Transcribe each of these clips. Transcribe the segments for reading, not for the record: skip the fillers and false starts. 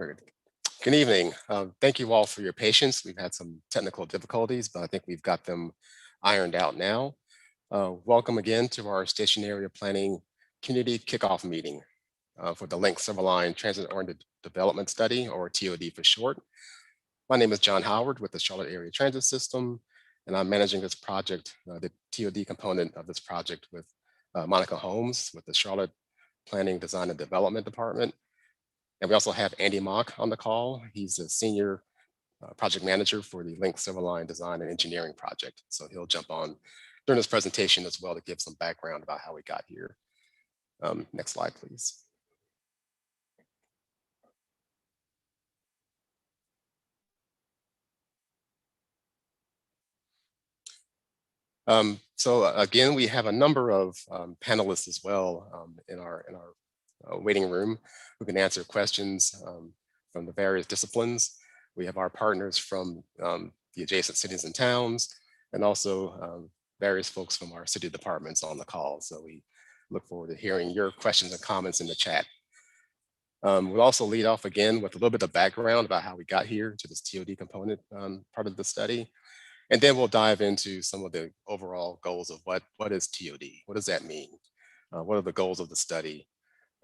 Very good. Good evening. Thank you all for your patience. We've had some technical difficulties, but I think we've got them ironed out now. Welcome again to our Station Area Planning Community Kickoff Meeting for the LYNX Silverline Transit-Oriented Development Study, or TOD for short. My name is John Howard with the Charlotte Area Transit System, and I'm managing this project, the TOD component of this project with Monica Holmes with the Charlotte Planning, Design, and Development Department. And we also have Andy Mock on the call. He's a senior project manager for the LYNX Silverline Design and Engineering project. So he'll jump on during this presentation as well to give some background about how we got here. Next slide, please. So again, we have a number of panelists as well in our waiting room who can answer questions from the various disciplines. We have our partners from the adjacent cities and towns, and also various folks from our city departments on the call. So we look forward to hearing your questions and comments in the chat. We'll also lead off again with a little bit of background about how we got here to this TOD component part of the study. And then we'll dive into some of the overall goals of what is TOD? What does that mean? What are the goals of the study?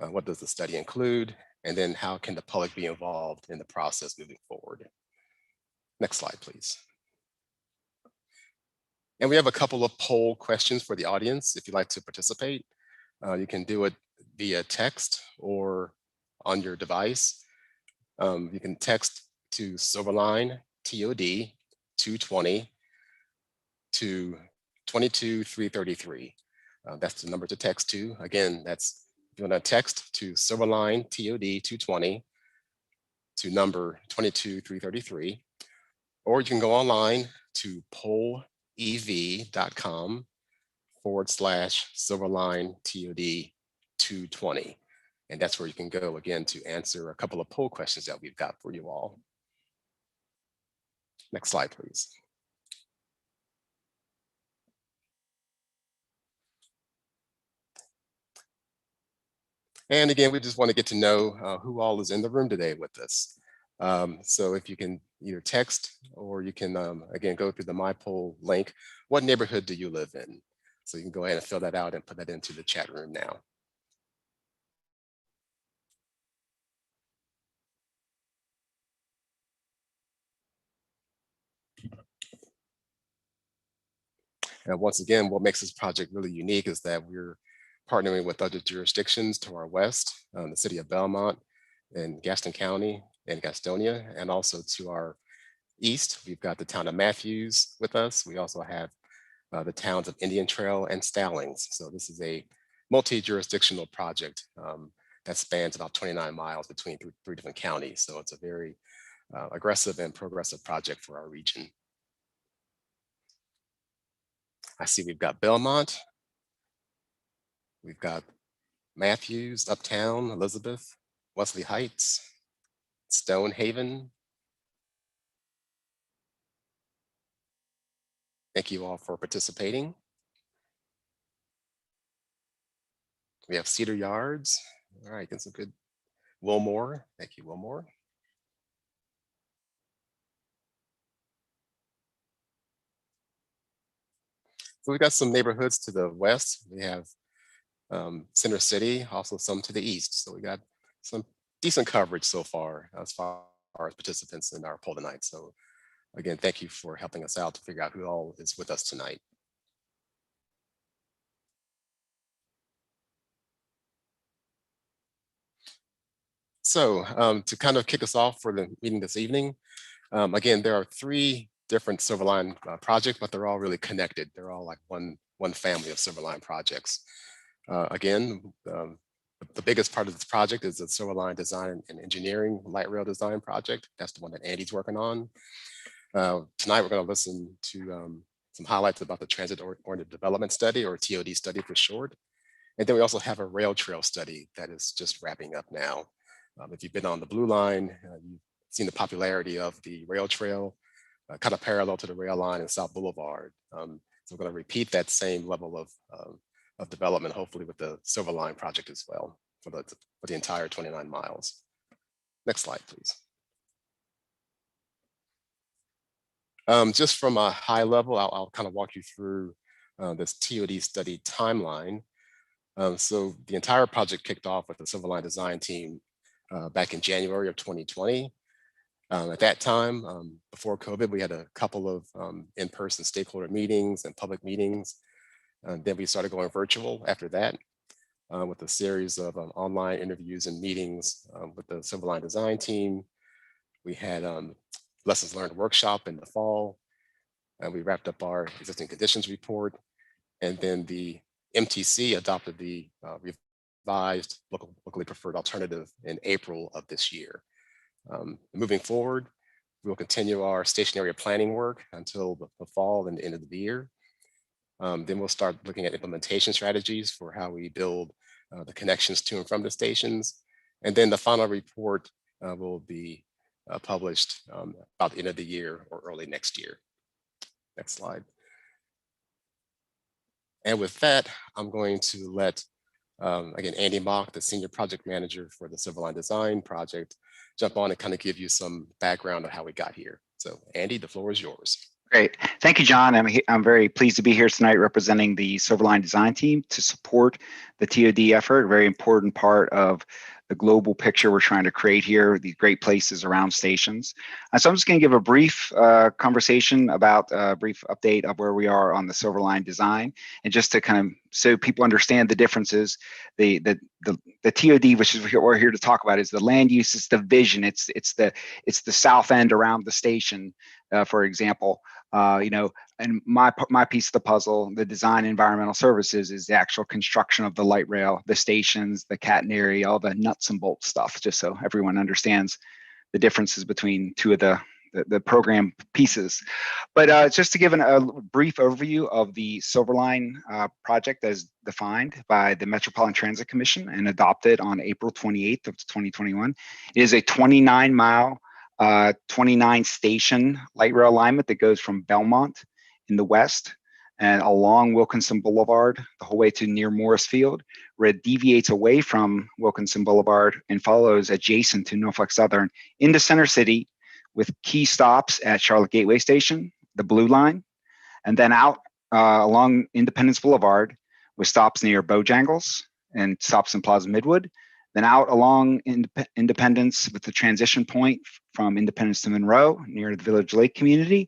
What does the study include? And then how can the public be involved in the process moving forward? Next slide, please. And we have a couple of poll questions for the audience. If you'd like to participate, you can do it via text or on your device. You can text to Silverline TOD 220 to 22333. That's the number to text to. Again, that's you want to text to Silverline TOD 220 to number 22333, or you can go online to pollev.com/Silverline TOD 220. And that's where you can go again to answer a couple of poll questions that we've got for you all. Next slide, please. And again, we just want to get to know who all is in the room today with us. So if you can either text or you can, again, go through the My Poll link. What neighborhood do you live in? So you can go ahead and fill that out and put that into the chat room now. And once again, what makes this project really unique is that we're partnering with other jurisdictions to our west, the city of Belmont and Gaston County and Gastonia, and also to our east, we've got the town of Matthews with us. We also have the towns of Indian Trail and Stallings. So this is a multi-jurisdictional project that spans about 29 miles between three different counties. So it's a very aggressive and progressive project for our region. I see we've got Belmont, we've got Matthews, Uptown, Elizabeth, Wesley Heights, Stonehaven. Thank you all for participating. We have Cedar Yards. All right, get some good. Wilmore, thank you, Wilmore. So we've got some neighborhoods to the west. We have Center City, also some to the east. So we got some decent coverage so far as participants in our poll tonight. So again, thank you for helping us out to figure out who all is with us tonight. So to kind of kick us off for the meeting this evening, again, there are three different Silverline projects, but they're all really connected. They're all like one family of Silverline projects. Again, the biggest part of this project is the Silverline Design and Engineering Light Rail Design Project. That's the one that Andy's working on. Tonight, we're going to listen to some highlights about the Transit-Oriented Development Study, or TOD study for short. And then we also have a rail trail study that is just wrapping up now. If you've been on the Blue Line, you've seen the popularity of the rail trail, kind of parallel to the rail line in South Boulevard. So we're going to repeat that same level of development, hopefully with the Silverline project as well, for the entire 29 miles. Next slide, please. Just from a high level, I'll kind of walk you through this TOD study timeline. So the entire project kicked off with the Silverline design team back in January of 2020. At that time, before COVID, we had a couple of in-person stakeholder meetings and public meetings. Then we started going virtual after that with a series of online interviews and meetings with the Silverline design team. We had lessons learned workshop in the fall, and we wrapped up our existing conditions report. And then the MTC adopted the revised locally preferred alternative in April of this year. Moving forward, we'll continue our station area planning work until the fall and the end of the year. Then we'll start looking at implementation strategies for how we build the connections to and from the stations. And then the final report will be published about the end of the year or early next year. Next slide. And with that, I'm going to let, again, Andy Mock, the Senior Project Manager for the Silverline Design Project, jump on and kind of give you some background of how we got here. So Andy, the floor is yours. Great. Thank you, John. I'm very pleased to be here tonight representing the Silverline design team to support the TOD effort, a very important part of the global picture we're trying to create here, these great places around stations. So I'm just going to give a brief conversation about a brief update of where we are on the Silverline design. And just to kind of, so people understand the differences, the TOD, which is what we're here to talk about, is the land use, it's the vision, it's the south end around the station, for example. And my piece of the puzzle, the design environmental services, is the actual construction of the light rail, the stations, the catenary, all the nuts and bolts stuff, just so everyone understands the differences between two of the program pieces. But just to give a brief overview of the Silverline project as defined by the Metropolitan Transit Commission and adopted on April 28th of 2021, it is a 29-mile 29 station light rail alignment that goes from Belmont in the west and along Wilkinson Boulevard the whole way to near Morris Field, where it deviates away from Wilkinson Boulevard and follows adjacent to Norfolk Southern into Center City with key stops at Charlotte Gateway Station, the Blue Line, and then out along Independence Boulevard with stops near Bojangles and stops in Plaza Midwood, then out along Independence with the transition point from Independence to Monroe near the Village Lake community,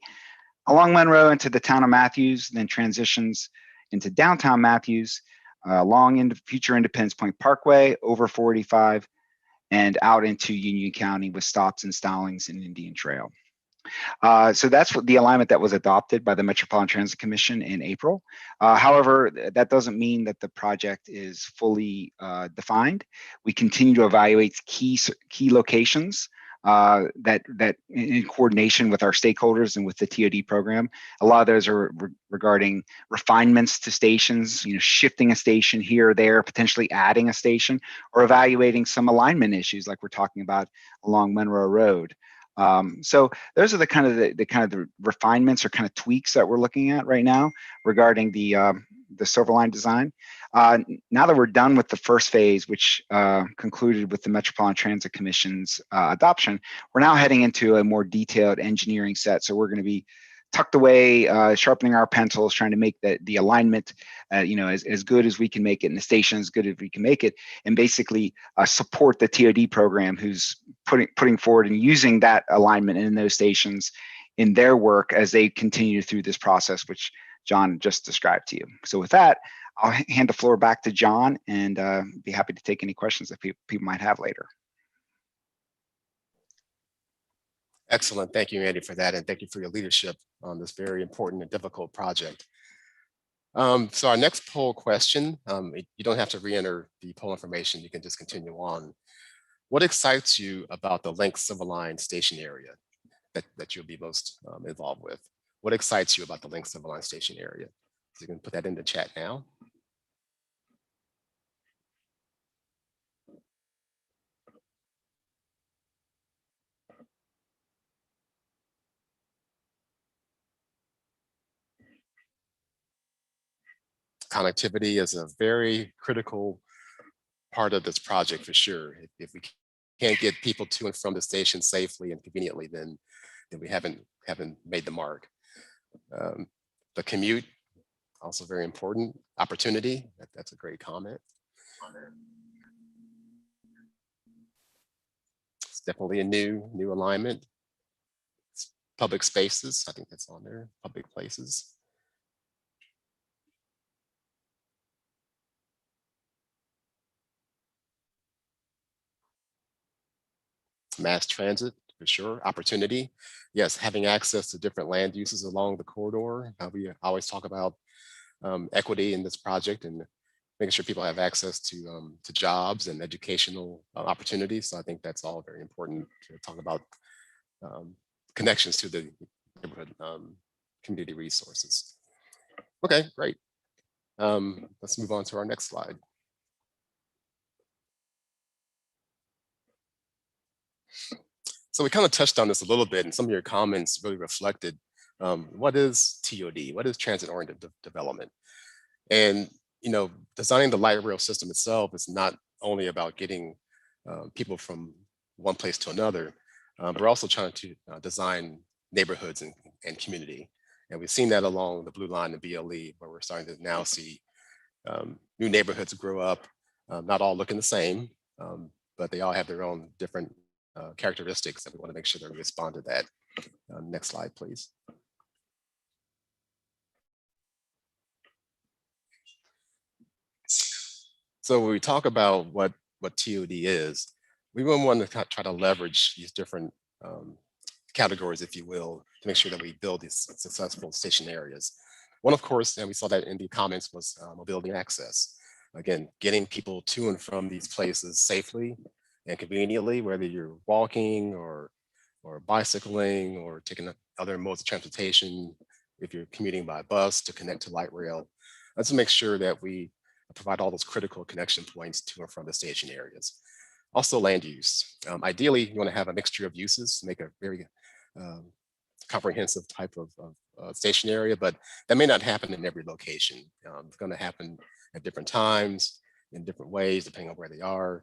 along Monroe into the town of Matthews, then transitions into downtown Matthews, along into future Independence Point Parkway, over 45, and out into Union County with stops and Stallings and Indian Trail. So that's what the alignment that was adopted by the Metropolitan Transit Commission in April. However, that doesn't mean that the project is fully defined. We continue to evaluate key locations that in coordination with our stakeholders and with the TOD program. A lot of those are regarding refinements to stations, shifting a station here or there, potentially adding a station, or evaluating some alignment issues like we're talking about along Monroe Road. So those are the kind of the refinements or kind of tweaks that we're looking at right now regarding the Silverline design. Now that we're done with the first phase, which concluded with the Metropolitan Transit Commission's adoption, we're now heading into a more detailed engineering set. So we're going to be tucked away, sharpening our pencils, trying to make the alignment, as good as we can make it, and the station as good as we can make it, and basically support the TOD program, who's putting forward and using that alignment in those stations in their work as they continue through this process, which John just described to you. So with that, I'll hand the floor back to John and be happy to take any questions that people might have later. Excellent. Thank you, Andy, for that. And thank you for your leadership on this very important and difficult project. So our next poll question, you don't have to re-enter the poll information. You can just continue on. What excites you about the LYNX Silverline station area that you'll be most involved with? What excites you about the LYNX Silverline station area? So you can put that in the chat now. Connectivity is a very critical part of this project for sure. If we can't get people to and from the station safely and conveniently, then we haven't made the mark. The commute, also very important. Opportunity, that's a great comment. It's definitely a new alignment. Public spaces, I think that's on there, public places. Mass transit, for sure. Opportunity, yes, having access to different land uses along the corridor. We always talk about equity in this project and making sure people have access to jobs and educational opportunities. So I think that's all very important to talk about connections to the neighborhood community resources. Okay, great. Let's move on to our next slide. So we kind of touched on this a little bit, and some of your comments really reflected what is TOD? What is transit-oriented development? And designing the light rail system itself is not only about getting people from one place to another. We're also trying to design neighborhoods and community. And we've seen that along the Blue Line and BLE, where we're starting to now see new neighborhoods grow up, not all looking the same, but they all have their own different characteristics, and we want to make sure that we respond to that. Next slide, please. So when we talk about what TOD is, we really want to try to leverage these different categories, if you will, to make sure that we build these successful station areas. One, of course, and we saw that in the comments, was mobility and access. Again, getting people to and from these places safely and conveniently, whether you're walking or bicycling or taking other modes of transportation, if you're commuting by bus to connect to light rail. Let's make sure that we provide all those critical connection points to and from the station areas. Also land use. Ideally, you want to have a mixture of uses, make a very comprehensive type of station area, but that may not happen in every location. It's going to happen at different times, in different ways, depending on where they are.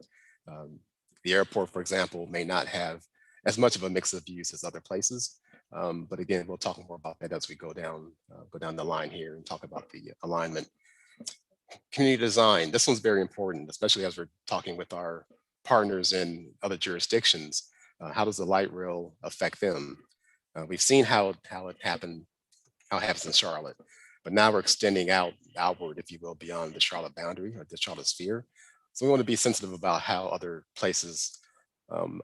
The airport, for example, may not have as much of a mix of use as other places. But again, we'll talk more about that as we go down the line here and talk about the alignment. Community design, this one's very important, especially as we're talking with our partners in other jurisdictions. How does the light rail affect them? We've seen how it happens in Charlotte, but now we're extending outward, if you will, beyond the Charlotte boundary or the Charlotte sphere. So we want to be sensitive about how other places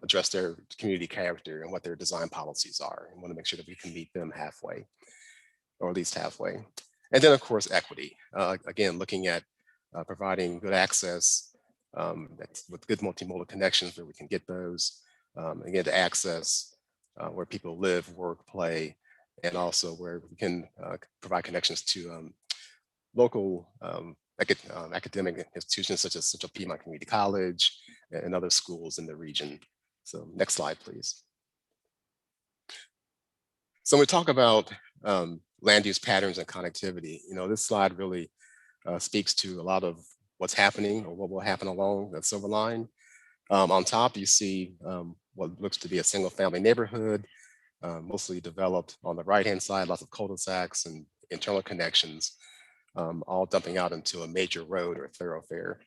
address their community character and what their design policies are, and want to make sure that we can meet them halfway, or at least halfway. And then, of course, equity. Again, looking at providing good access with good multimodal connections where we can get those. Again, to access where people live, work, play, and also where we can provide connections to local academic institutions such as Central Piedmont Community College and other schools in the region. So next slide, please. So when we talk about land use patterns and connectivity, this slide really speaks to a lot of what's happening or what will happen along the Silver Line. On top, you see what looks to be a single family neighborhood, mostly developed on the right-hand side, lots of cul-de-sacs and internal connections, all dumping out into a major road or thoroughfare.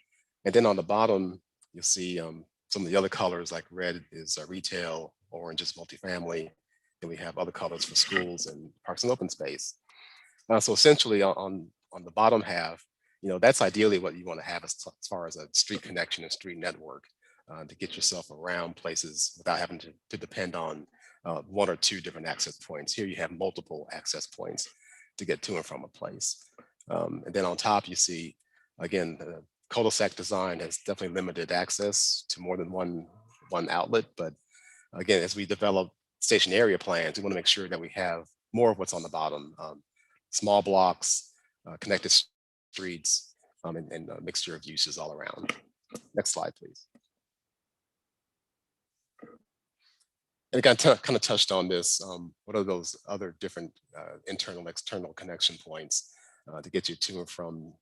And then on the bottom, you'll see some of the other colors, like red is retail, orange is multifamily, and we have other colors for schools and parks and open space. So essentially on the bottom half, that's ideally what you want to have as far as a street connection and street network to get yourself around places without having to depend on one or two different access points. Here you have multiple access points to get to and from a place. And then on top, you see, again, the cul-de-sac design has definitely limited access to more than one outlet. But again, as we develop station area plans, we want to make sure that we have more of what's on the bottom. Small blocks, connected streets, and a mixture of uses all around. Next slide, please. And I kind of touched on this. What are those other different internal and external connection points to get you to and from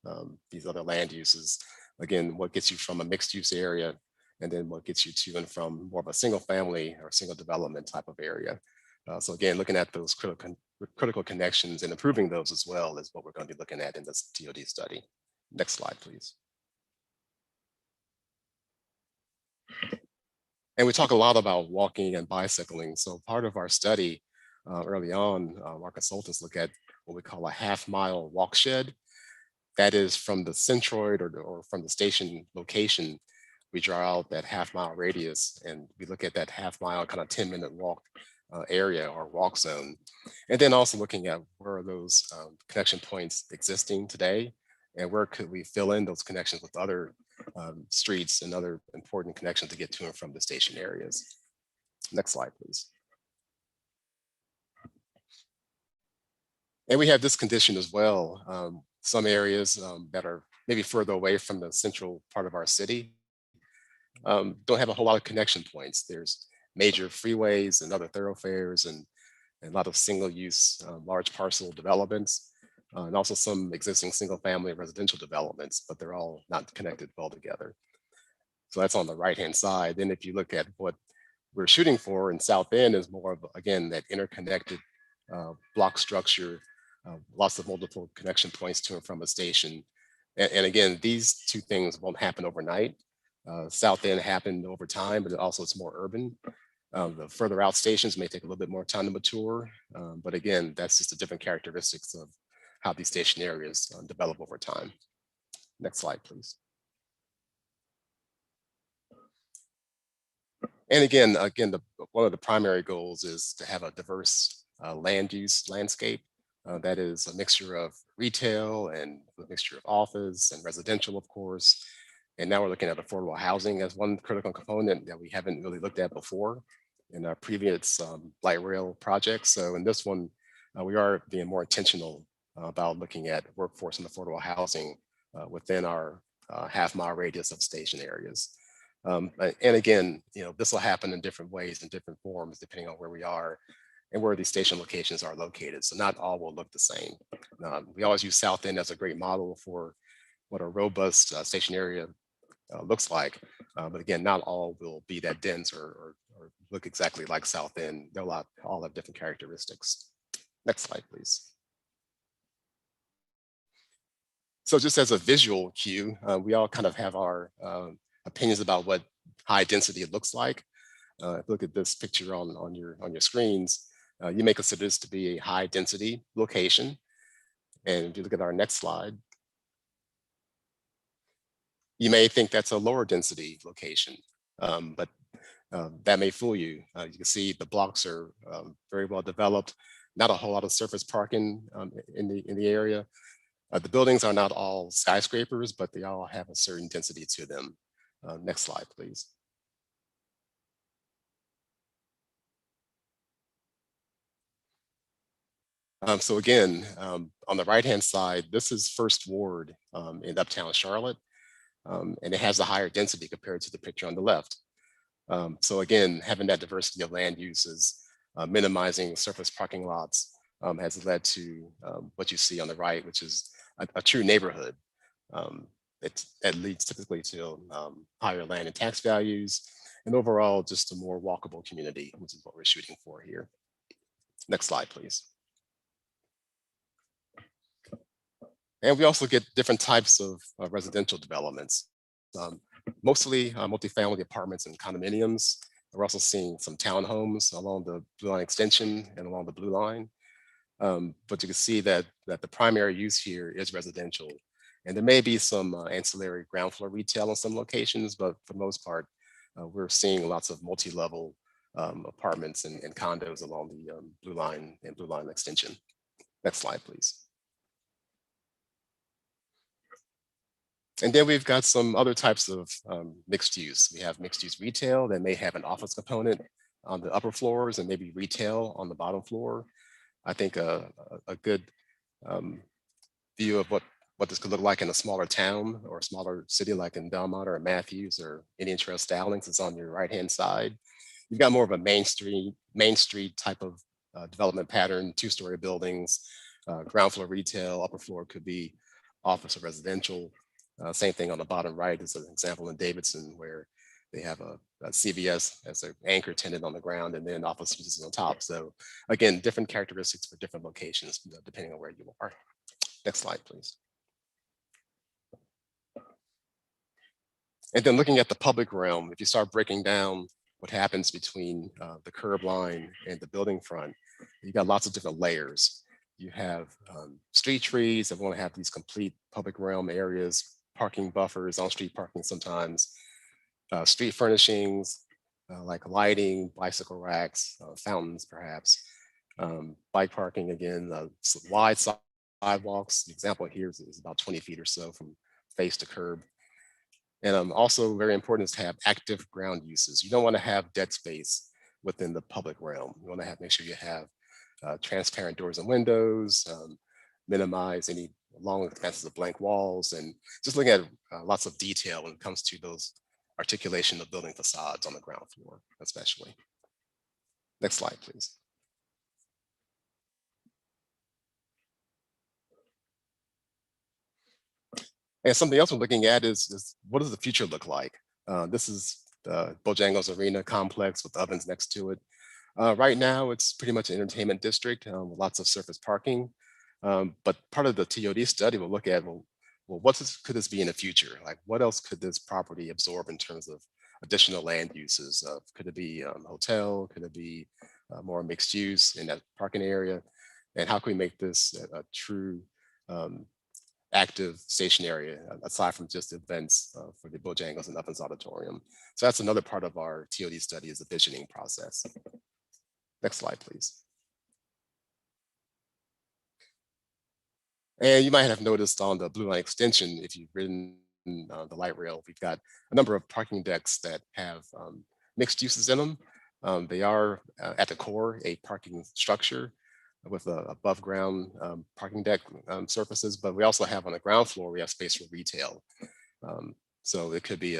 these other land uses? Again, what gets you from a mixed use area and then what gets you to and from more of a single family or single development type of area. So again, looking at those critical connections and improving those as well is what we're going to be looking at in this TOD study. Next slide, please. And we talk a lot about walking and bicycling. So part of our study early on, our consultants look at what we call a half-mile walk shed. That is from the centroid or from the station location, we draw out that half-mile radius and we look at that half-mile kind of 10-minute walk area or walk zone. And then also looking at where are those connection points existing today and where could we fill in those connections with other streets and other important connections to get to and from the station areas. Next slide, please. And we have this condition as well. Some areas that are maybe further away from the central part of our city don't have a whole lot of connection points. There's major freeways and other thoroughfares and a lot of single use large parcel developments and also some existing single family residential developments, but they're all not connected well together. So that's on the right hand side. Then if you look at what we're shooting for in South End is more of, again, that interconnected block structure, lots of multiple connection points to and from a station. And again, these two things won't happen overnight. South End happened over time, but also it's more urban. The further out stations may take a little bit more time to mature. But again, that's just the different characteristics of how these station areas develop over time. Next slide, please. And again, one of the primary goals is to have a diverse land use landscape. That is a mixture of retail and a mixture of office and residential, of course. And now we're looking at affordable housing as one critical component that we haven't really looked at before in our previous light rail projects. So in this one, we are being more intentional about looking at workforce and affordable housing within our half-mile radius of station areas. And again, this will happen in different ways and different forms depending on where we are and where these station locations are located. So not all will look the same. We always use South End as a great model for what a robust station area looks like. But again, not all will be that dense or look exactly like South End. They'll all have different characteristics. Next slide, please. So just as a visual cue, we all kind of have our opinions about what high density looks like. Look at this picture on your screens. You may consider this to be a high density location. And if you look at our next slide, you may think that's a lower density location, but that may fool you. You can see the blocks are very well developed, not a whole lot of surface parking in the area. The buildings are not all skyscrapers, but they all have a certain density to them. Next slide, please. So again, on the right-hand side, this is First Ward in Uptown Charlotte, and it has a higher density compared to the picture on the left. So again, having that diversity of land uses, minimizing surface parking lots has led to what you see on the right, which is a true neighborhood. That leads typically to higher land and tax values, and overall just a more walkable community, which is what we're shooting for here. Next slide, please. And we also get different types of residential developments, mostly multifamily apartments and condominiums. We're also seeing some townhomes along the Blue Line extension and along the Blue Line. But you can see that the primary use here is residential. And there may be some ancillary ground floor retail in some locations, but for the most part, we're seeing lots of multi-level apartments and condos along the Blue Line and Blue Line extension. Next slide, please. And then we've got some other types of mixed use. We have mixed use retail that may have an office component on the upper floors and maybe retail on the bottom floor. I think a good view of what this could look like in a smaller town or a smaller city like in Belmont or Matthews or Indian Trail Stallings is on your right-hand side. You've got more of a Main Street type of development pattern, two-story buildings, ground floor retail, upper floor could be office or residential. Same thing on the bottom right is an example in Davidson where They have a CVS as an anchor tenant on the ground, and then office uses on top. So again, different characteristics for different locations, depending on where you are. Next slide, please. And then looking at the public realm, if you start breaking down what happens between the curb line and the building front, you got lots of different layers. You have street trees that want to have these complete public realm areas, parking buffers, on-street parking sometimes, street furnishings like lighting, bicycle racks, fountains perhaps, bike parking again, wide sidewalks. The example here is about 20 feet or so from face to curb. And also very important is to have active ground uses. You don't want to have dead space within the public realm. You want to make sure you have transparent doors and windows, minimize any long expanses of blank walls, and just looking at lots of detail when it comes to those articulation of building facades on the ground floor, especially. Next slide, please. And something else we're looking at is what does the future look like? This is the Bojangles Arena complex with ovens next to it. Right now, it's pretty much an entertainment district with lots of surface parking. But part of the TOD study will look at, well could this be in the future? Like, what else could this property absorb in terms of additional land uses? Could it be a hotel? Could it be more mixed use in that parking area? And how can we make this a true active station area aside from just events for the Bojangles and Ovens Auditorium? So that's another part of our TOD study, is the visioning process. Next slide, please. And you might have noticed on the Blue Line extension, if you've ridden the light rail, we've got a number of parking decks that have mixed uses in them. They are at the core a parking structure with above ground parking deck surfaces, but we also have on the ground floor, we have space for retail. So it could be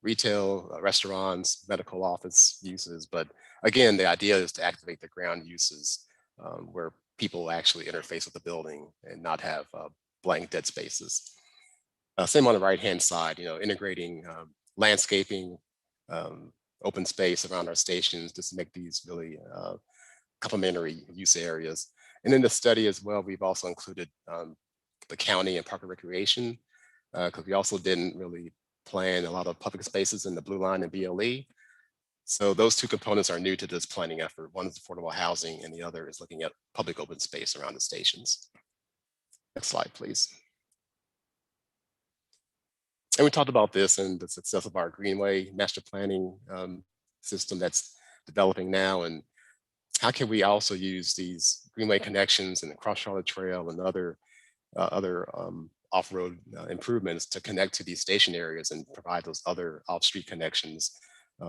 retail, restaurants, medical office uses, but again, the idea is to activate the ground uses where people actually interface with the building and not have blank dead spaces. Same on the right-hand side, integrating landscaping, open space around our stations just to make these really complementary use areas. And in the study as well, we've also included the county and park and recreation, because we also didn't really plan a lot of public spaces in the Blue Line and BLE. So those two components are new to this planning effort. One is affordable housing, and the other is looking at public open space around the stations. Next slide, please. And we talked about this and the success of our Greenway master planning system that's developing now, and how can we also use these Greenway connections and the Cross Charlotte Trail and other off-road improvements to connect to these station areas and provide those other off-street connections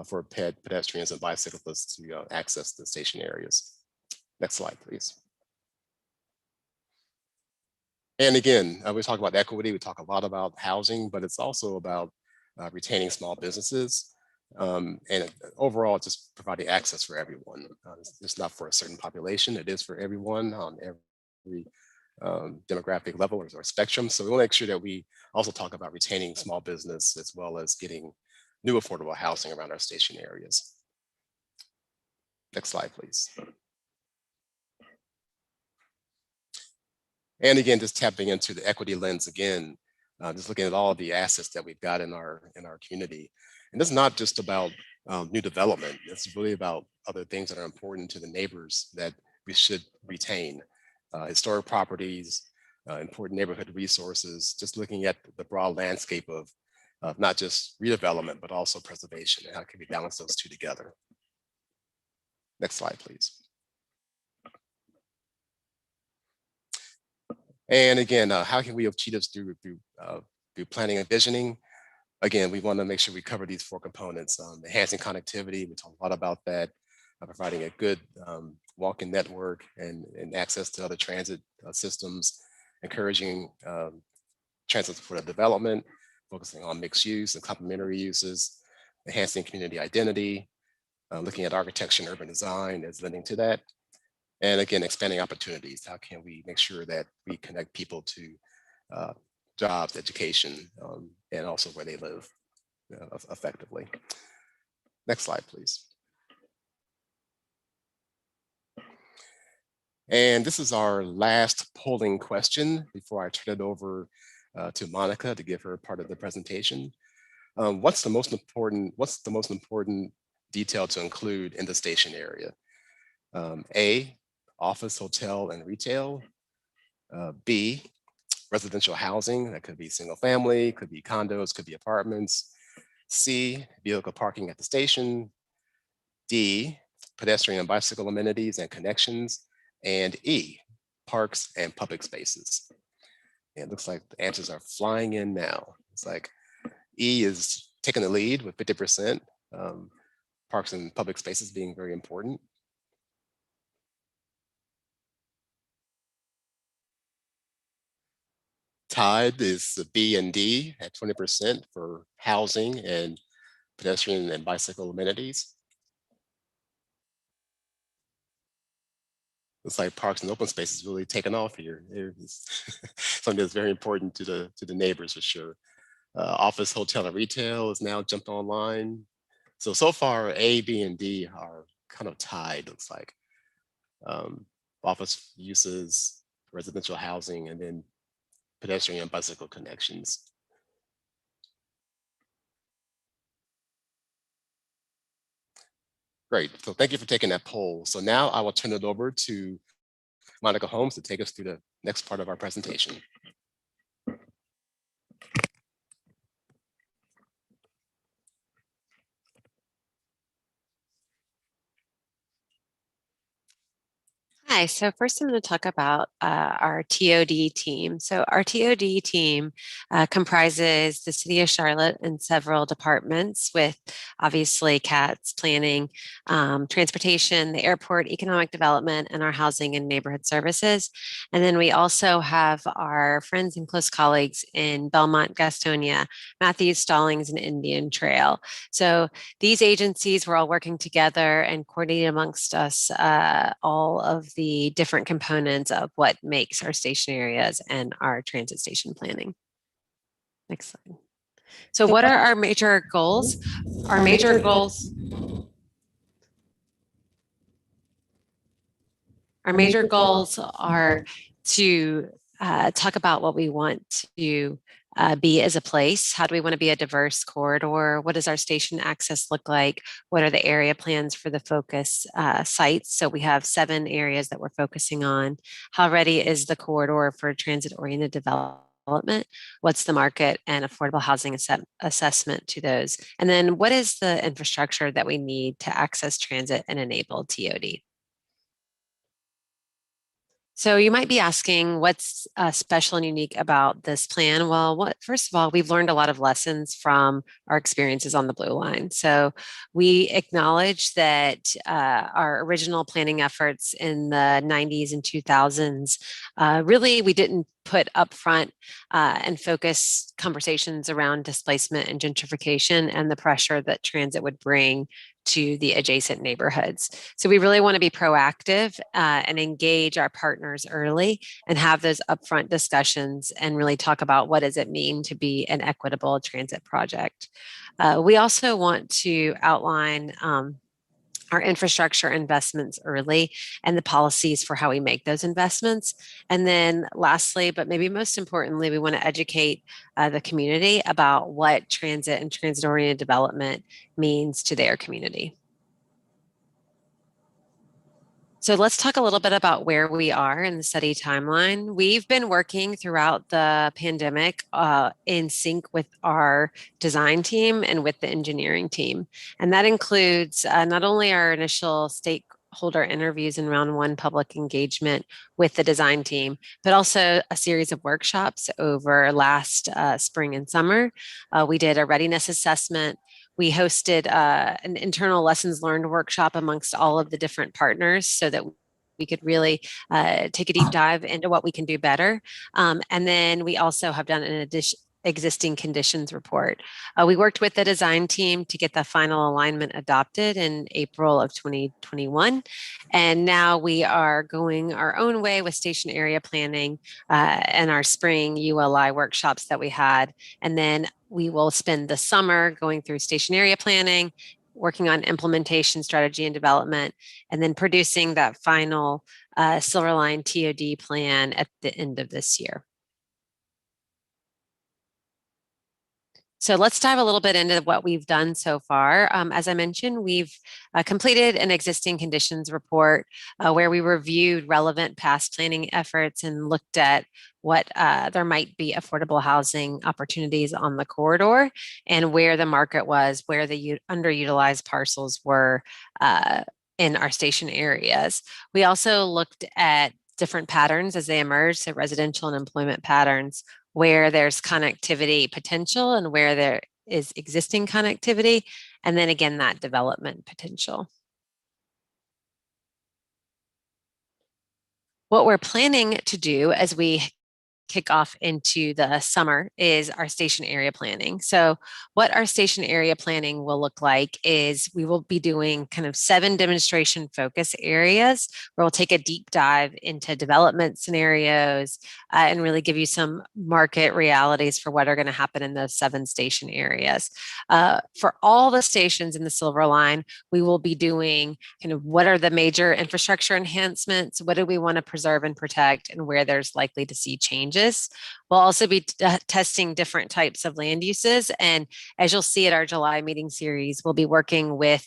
for pedestrians and bicyclists to access the station areas. Next slide, please. And again, we talk about equity, we talk a lot about housing, but it's also about retaining small businesses. And overall, just providing access for everyone. It's not for a certain population, it is for everyone on every demographic level or spectrum. So we want to make sure that we also talk about retaining small business as well as getting new affordable housing around our station areas. Next slide, please. And again, just tapping into the equity lens again, just looking at all of the assets that we've got in our community. And it's not just about new development. It's really about other things that are important to the neighbors that we should retain. Historic properties, important neighborhood resources, just looking at the broad landscape of not just redevelopment, but also preservation, and how can we balance those two together. Next slide, please. And again, how can we achieve this through planning and visioning? Again, we want to make sure we cover these four components. Enhancing connectivity, we talk a lot about that, providing a good walk-in network and access to other transit systems, encouraging transit for development, focusing on mixed use and complementary uses, enhancing community identity, looking at architecture and urban design as lending to that. And again, expanding opportunities. How can we make sure that we connect people to jobs, education, and also where they live? effectively. Next slide, please. And this is our last polling question before I turn it over to Monica to give her part of the presentation. What's the most important detail to include in the station area? A, office, hotel, and retail. B, residential housing. That could be single family, could be condos, could be apartments. C, vehicle parking at the station. D, pedestrian and bicycle amenities and connections. And E, parks and public spaces. And it looks like the answers are flying in now. It's like E is taking the lead with 50%, parks and public spaces being very important. Tied is the B and D at 20% for housing and pedestrian and bicycle amenities. Looks like parks and open spaces really taken off here. Something that's very important to the neighbors for sure. Office, hotel, and retail is now jumped online. So far, A, B, and D are kind of tied, looks like. Office uses, residential housing, and then pedestrian and bicycle connections. Great, so thank you for taking that poll. So now I will turn it over to Monica Holmes to take us through the next part of our presentation. Hi, so first I'm going to talk about our TOD team. So our TOD team comprises the City of Charlotte and several departments with obviously CATS, planning, transportation, the airport, economic development, and our housing and neighborhood services. And then we also have our friends and close colleagues in Belmont, Gastonia, Matthews, Stallings, and Indian Trail. So these agencies were all working together and coordinating amongst us all of the different components of what makes our station areas and our transit station planning. Next slide. So what are our major goals? Our major goals are to talk about what we want to be as a place. How do we want to be a diverse corridor? What does our station access look like? What are the area plans for the focus sites? So we have 7 areas that we're focusing on. How ready is the corridor for transit-oriented development? What's the market and affordable housing assessment to those? And then what is the infrastructure that we need to access transit and enable TOD? So you might be asking what's special and unique about this plan? Well, first of all, we've learned a lot of lessons from our experiences on the Blue Line. So we acknowledge that our original planning efforts in the 90s and 2000s, really we didn't put upfront and focus conversations around displacement and gentrification and the pressure that transit would bring to the adjacent neighborhoods. So we really want to be proactive and engage our partners early and have those upfront discussions and really talk about what does it mean to be an equitable transit project. We also want to outline our infrastructure investments early and the policies for how we make those investments. And then lastly, but maybe most importantly, we want to educate the community about what transit and transit-oriented development means to their community. So let's talk a little bit about where we are in the study timeline. We've been working throughout the pandemic in sync with our design team and with the engineering team. And that includes not only our initial stakeholder interviews and round 1 public engagement with the design team, but also a series of workshops over last spring and summer. We did a readiness assessment. We hosted an internal lessons learned workshop amongst all of the different partners so that we could really take a deep dive into what we can do better. And then we also have done an existing conditions report. We worked with the design team to get the final alignment adopted in April of 2021. And now we are going our own way with station area planning and our spring ULI workshops that we had. And then we will spend the summer going through station area planning, working on implementation strategy and development, and then producing that final Silverline TOD plan at the end of this year. So let's dive a little bit into what we've done so far. As I mentioned, we've completed an existing conditions report where we reviewed relevant past planning efforts and looked at what there might be affordable housing opportunities on the corridor and where the market was, where the underutilized parcels were in our station areas. We also looked at different patterns as they emerged, so residential and employment patterns, where there's connectivity potential and where there is existing connectivity, and then again, that development potential. What we're planning to do as we kick off into the summer is our station area planning. So what our station area planning will look like is we will be doing kind of 7 demonstration focus areas where we'll take a deep dive into development scenarios and really give you some market realities for what are going to happen in those 7 station areas. For all the stations in the Silver Line, we will be doing kind of what are the major infrastructure enhancements, what do we want to preserve and protect, and where there's likely to see changes. We'll also be testing different types of land uses. And as you'll see at our July meeting series, we'll be working with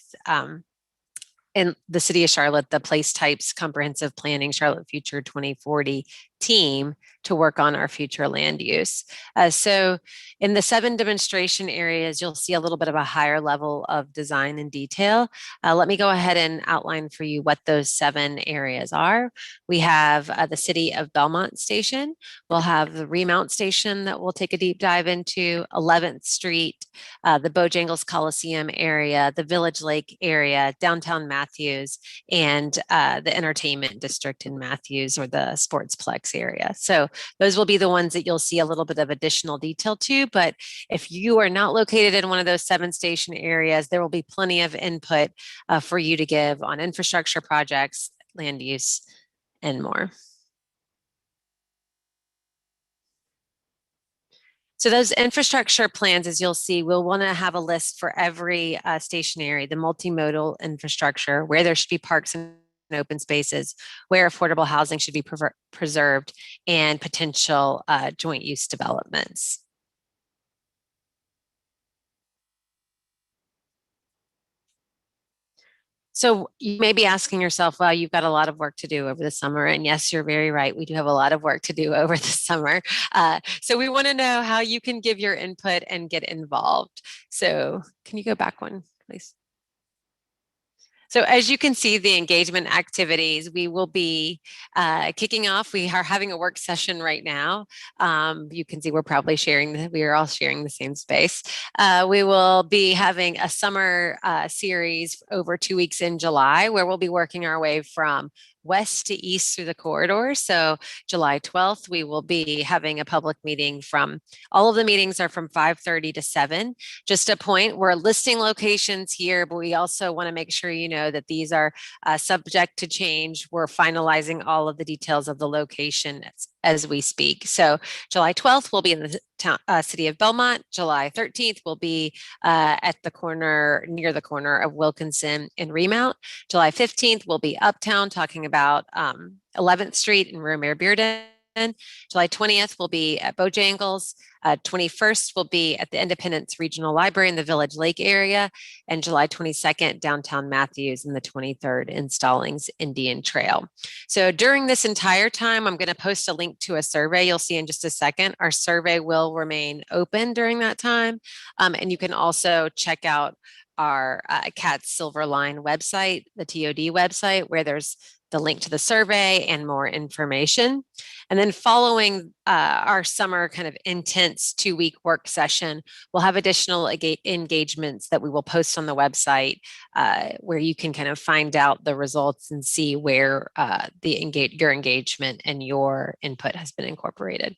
in the city of Charlotte, the Place Types Comprehensive Planning Charlotte Future 2040 team to work on our future land use. So in the 7 demonstration areas, you'll see a little bit of a higher level of design and detail. Let me go ahead and outline for you what those 7 areas are. We have the City of Belmont Station. We'll have the Remount Station that we'll take a deep dive into, 11th Street, the Bojangles Coliseum area, the Village Lake area, downtown Matthews, and the entertainment district in Matthews, or the Sportsplex area. So those will be the ones that you'll see a little bit of additional detail to. But if you are not located in one of those 7 station areas, there will be plenty of input for you to give on infrastructure projects, land use, and more. So those infrastructure plans, as you'll see, we'll want to have a list for every station area, the multimodal infrastructure, where there should be parks and open spaces, where affordable housing should be preserved, and potential joint use developments. So you may be asking yourself, well, you've got a lot of work to do over the summer. And yes, you're very right. We do have a lot of work to do over the summer. So we want to know how you can give your input and get involved. So can you go back one, please? So as you can see, the engagement activities, we will be kicking off. We are having a work session right now. You can see we're probably we are all sharing the same space. We will be having a summer series over 2 weeks in July, where we'll be working our way from west to east through the corridor. So July 12th, we will be having a public meeting all of the meetings are from 5:30 to 7. Just a point, we're listing locations here, but we also want to make sure you know that these are subject to change. We're finalizing all of the details of the location as we speak. So July 12th, we'll be in the city of Belmont. July 13th, we'll be near the corner of Wilkinson and Remount. July 15th, we'll be uptown talking about 11th Street and Romare Bearden. July 20th will be at Bojangles. 21st will be at the Independence Regional Library in the Village Lake area. And July 22nd, downtown Matthews, and the 23rd in Stallings Indian Trail. So during this entire time, I'm going to post a link to a survey you'll see in just a second. Our survey will remain open during that time. And you can also check out our CATS Silver Line website, the TOD website, where there's the link to the survey and more information. And then following our summer kind of intense 2-week work session, we'll have additional engagements that we will post on the website where you can kind of find out the results and see where your engagement and your input has been incorporated.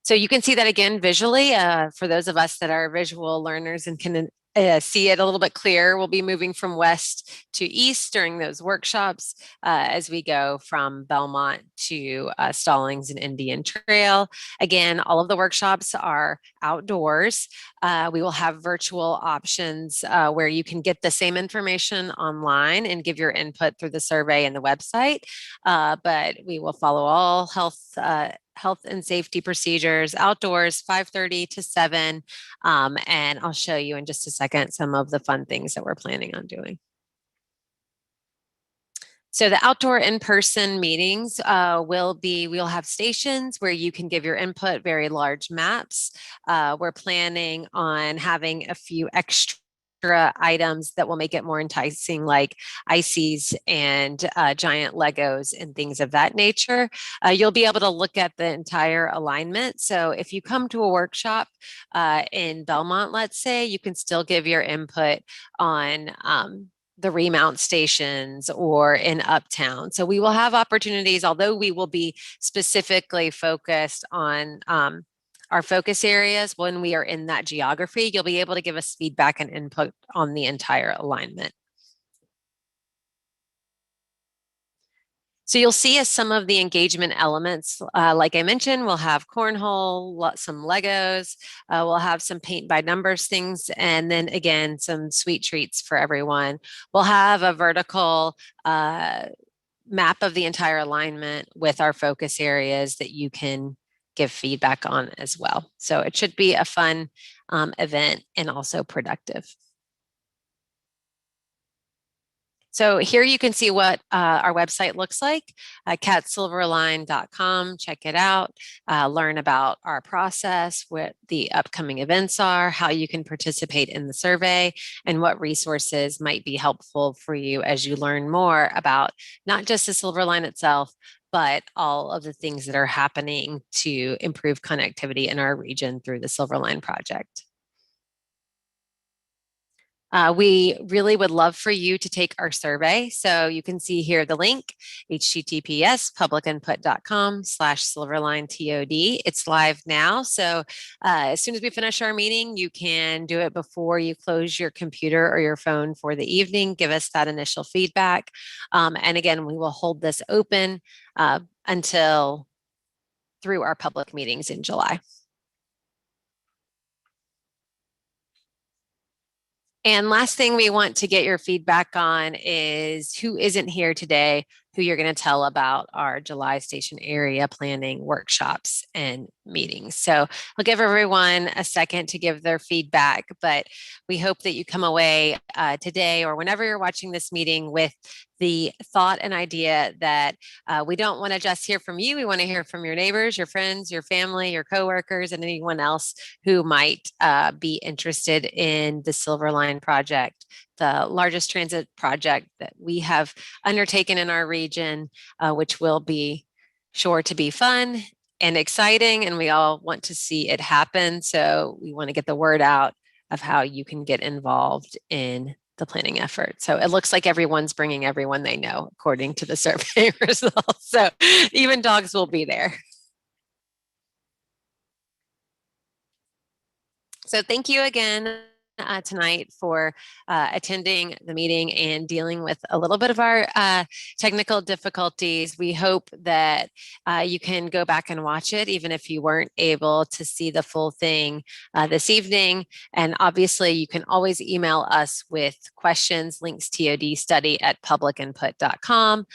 So you can see that again visually for those of us that are visual learners and can see it a little bit clearer, we'll be moving from west to east during those workshops as we go from Belmont to Stallings and Indian Trail. Again, all of the workshops are outdoors. We will have virtual options where you can get the same information online and give your input through the survey and the website, but we will follow all health and safety procedures outdoors 5:30 to 7. And I'll show you in just a second some of the fun things that we're planning on doing. So the outdoor in-person meetings we'll have stations where you can give your input, very large maps. We're planning on having a few extra items that will make it more enticing, like ices and giant Legos and things of that nature. You'll be able to look at the entire alignment. So if you come to a workshop in Belmont, let's say, you can still give your input on the remount stations or in Uptown. So we will have opportunities, although we will be specifically focused on our focus areas. When we are in that geography, you'll be able to give us feedback and input on the entire alignment. So you'll see as some of the engagement elements, like I mentioned, we'll have cornhole, some Legos, we'll have some paint by numbers things, and then again, some sweet treats for everyone. We'll have a vertical map of the entire alignment with our focus areas that you can give feedback on as well. So it should be a fun event and also productive. So here you can see what our website looks like, catsilverline.com. Check it out, learn about our process, what the upcoming events are, how you can participate in the survey, and what resources might be helpful for you as you learn more about not just the Silverline itself, but all of the things that are happening to improve connectivity in our region through the Silverline project. We really would love for you to take our survey. So you can see here the link, https://publicinput.com/silverlinetod. It's live now. So as soon as we finish our meeting, you can do it before you close your computer or your phone for the evening. Give us that initial feedback. And again, we will hold this open until through our public meetings in July. And last thing we want to get your feedback on is who isn't here today, who you're going to tell about our July station area planning workshops and meetings. So I'll give everyone a second to give their feedback, but we hope that you come away today or whenever you're watching this meeting with the thought and idea that we don't want to just hear from you. We want to hear from your neighbors, your friends, your family, your coworkers, and anyone else who might be interested in the Silverline project, the largest transit project that we have undertaken in our region, which will be sure to be fun and exciting, and we all want to see it happen. So we want to get the word out of how you can get involved in the planning effort. So it looks like everyone's bringing everyone they know, according to the survey results. So even dogs will be there. So thank you again tonight for attending the meeting and dealing with a little bit of our technical difficulties. We hope that you can go back and watch it, even if you weren't able to see the full thing this evening. And obviously, you can always email us with questions, LYNX TOD study at publicinput.com.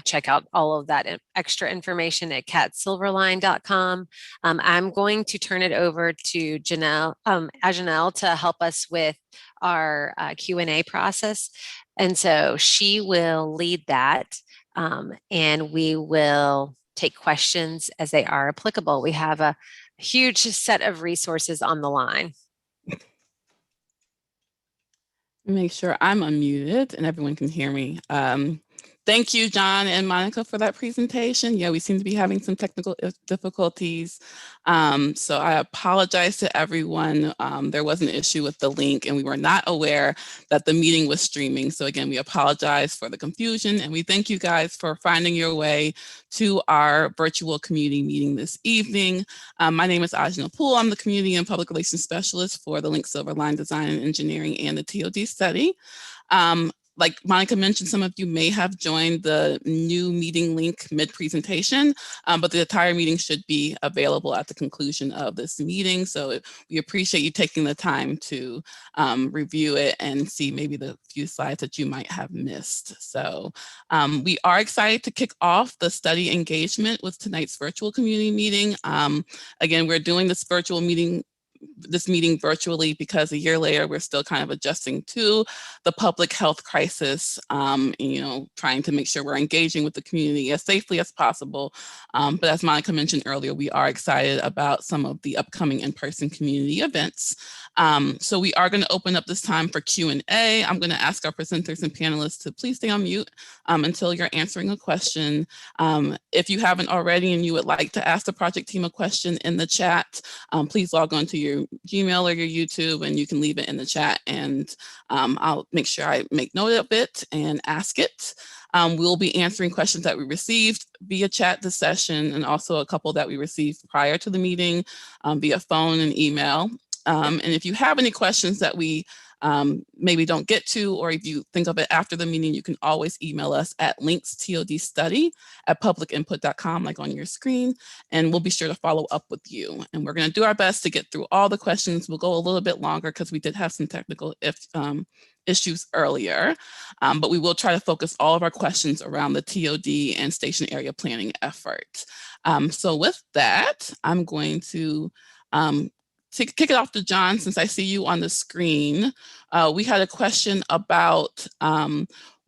Check out all of that extra information at catsilverline.com. I'm going to turn it over to Janelle to help us with our Q&A process. And so she will lead that and we will take questions as they are applicable. We have a huge set of resources on the line. Make sure I'm unmuted and everyone can hear me. Thank you, John and Monica, for that presentation. Yeah, we seem to be having some technical difficulties. So I apologize to everyone. There was an issue with the link and we were not aware that the meeting was streaming. So again, we apologize for the confusion and we thank you guys for finding your way to our virtual community meeting this evening. My name is Ajna Poole. I'm the Community and Public Relations Specialist for the LYNX Silverline Design and Engineering and the TOD study. Like Monica mentioned, some of you may have joined the new meeting link mid-presentation, but the entire meeting should be available at the conclusion of this meeting. So we appreciate you taking the time to review it and see maybe the few slides that you might have missed. So we are excited to kick off the study engagement with tonight's virtual community meeting. Again, we're doing this meeting virtually because a year later we're still kind of adjusting to the public health crisis, and, trying to make sure we're engaging with the community as safely as possible. But as Monica mentioned earlier, we are excited about some of the upcoming in-person community events. So we are going to open up this time for Q&A. I'm going to ask our presenters and panelists to please stay on mute until you're answering a question. If you haven't already and you would like to ask the project team a question in the chat, please log on to your Gmail or your YouTube and you can leave it in the chat and I'll make sure I make note of it and ask it. We'll be answering questions that we received via chat this session and also a couple that we received prior to the meeting via phone and email. And if you have any questions that we maybe don't get to, or if you think of it after the meeting, you can always email us at linksTODstudy@publicinput.com, like on your screen, and we'll be sure to follow up with you. And we're going to do our best to get through all the questions. We'll go a little bit longer because we did have some technical issues earlier, but we will try to focus all of our questions around the TOD and station area planning effort. So with that, I'm going to kick it off to John, since I see you on the screen. We had a question about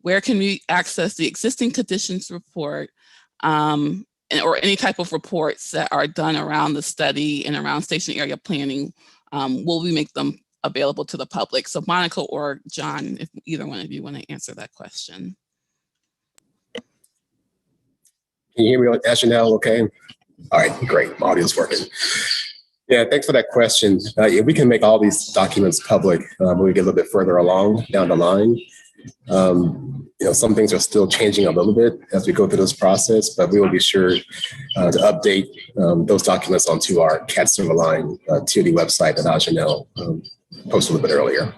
where can we access the existing conditions report or any type of reports that are done around the study and around station area planning. Will we make them available to the public? So Monica or John, if either one of you want to answer that question. Can you hear me, Ashanel? Okay. All right, great. My audio's working. Yeah, thanks for that question. Yeah, we can make all these documents public when we get a little bit further along down the line. Some things are still changing a little bit as we go through this process, but we will be sure to update those documents onto our CAT Silverline TOD website that Ajinel posted a little bit earlier.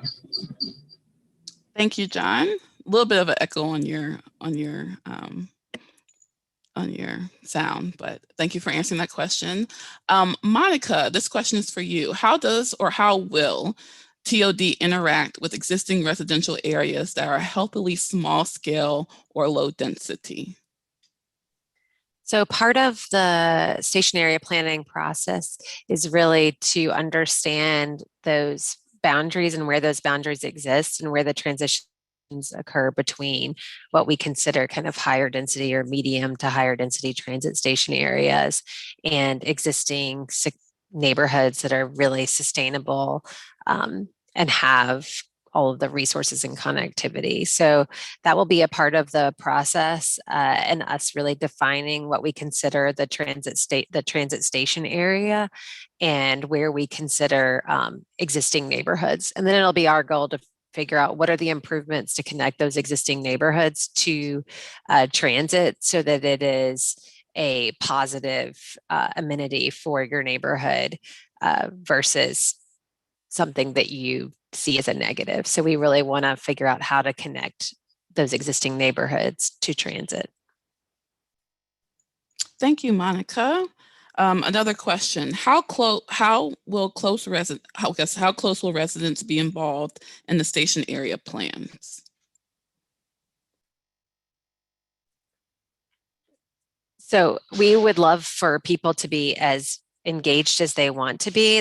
Thank you, John. A little bit of an echo on your sound, but thank you for answering that question. Monica, this question is for you. How does or how will TOD interact with existing residential areas that are healthily small scale or low density? So part of the station area planning process is really to understand those boundaries and where those boundaries exist and where the transitions occur between what we consider kind of higher density or medium to higher density transit station areas and existing neighborhoods that are really sustainable and have all of the resources and connectivity. So that will be a part of the process and us really defining what we consider the transit station area and where we consider existing neighborhoods. And then it'll be our goal to figure out what are the improvements to connect those existing neighborhoods to transit so that it is a positive amenity for your neighborhood versus something that you see as a negative. So we really want to figure out how to connect those existing neighborhoods to transit. Thank you, Monica. Another question: how close will residents be involved in the station area plans? So we would love for people to be as engaged as they want to be.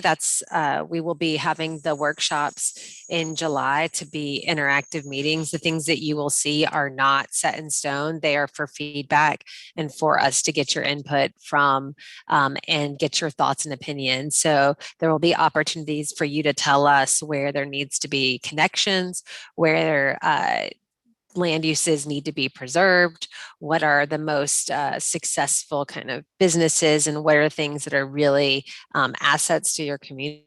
We will be having the workshops in July to be interactive meetings. The things that you will see are not set in stone. They are for feedback and for us to get your input from and get your thoughts and opinions. So there will be opportunities for you to tell us where there needs to be connections, where land uses need to be preserved, what are the most successful kind of businesses, and what are things that are really assets to your community.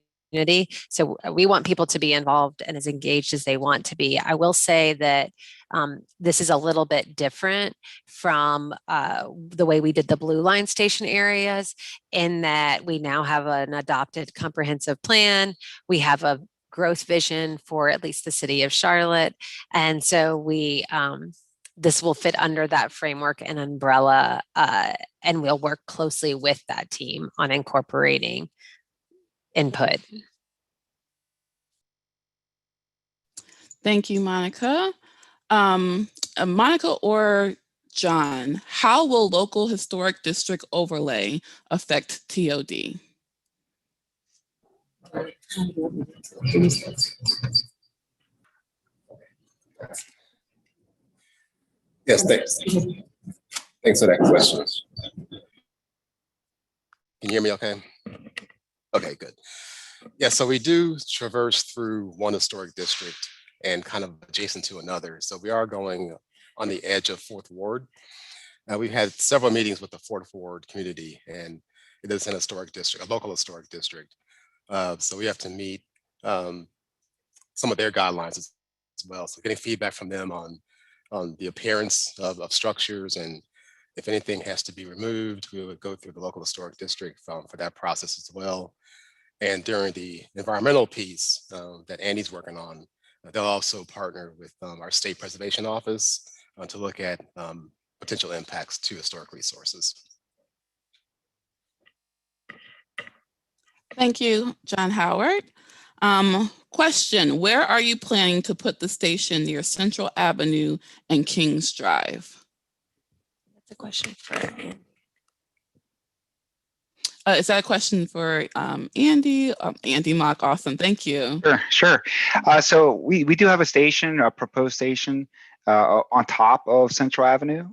So we want people to be involved and as engaged as they want to be. I will say that this is a little bit different from the way we did the Blue Line station areas, in that we now have an adopted comprehensive plan. We have a growth vision for at least the city of Charlotte. And so this will fit under that framework and umbrella, and we'll work closely with that team on incorporating input. Thank you, Monica. Monica or John, how will local historic district overlay affect TOD? Yes, thanks. Thanks for that question. Can you hear me okay? Okay, good. Yeah, so we do traverse through one historic district and kind of adjacent to another. So we are going on the edge of Fourth Ward. We've had several meetings with the Fourth Ward community, and it is an historic district, a local historic district. So we have to meet some of their guidelines as well. So getting feedback from them on the appearance of structures, and if anything has to be removed, we would go through the local historic district for that process as well. And during the environmental piece that Andy's working on, they'll also partner with our state preservation office to look at potential impacts to historic resources. Thank you, John Howard. Question, where are you planning to put the station near Central Avenue and Kings Drive? That's a question for Is that a question for Andy? Andy Mock, awesome, thank you. Sure. So we do have a station, a proposed station on top of Central Avenue.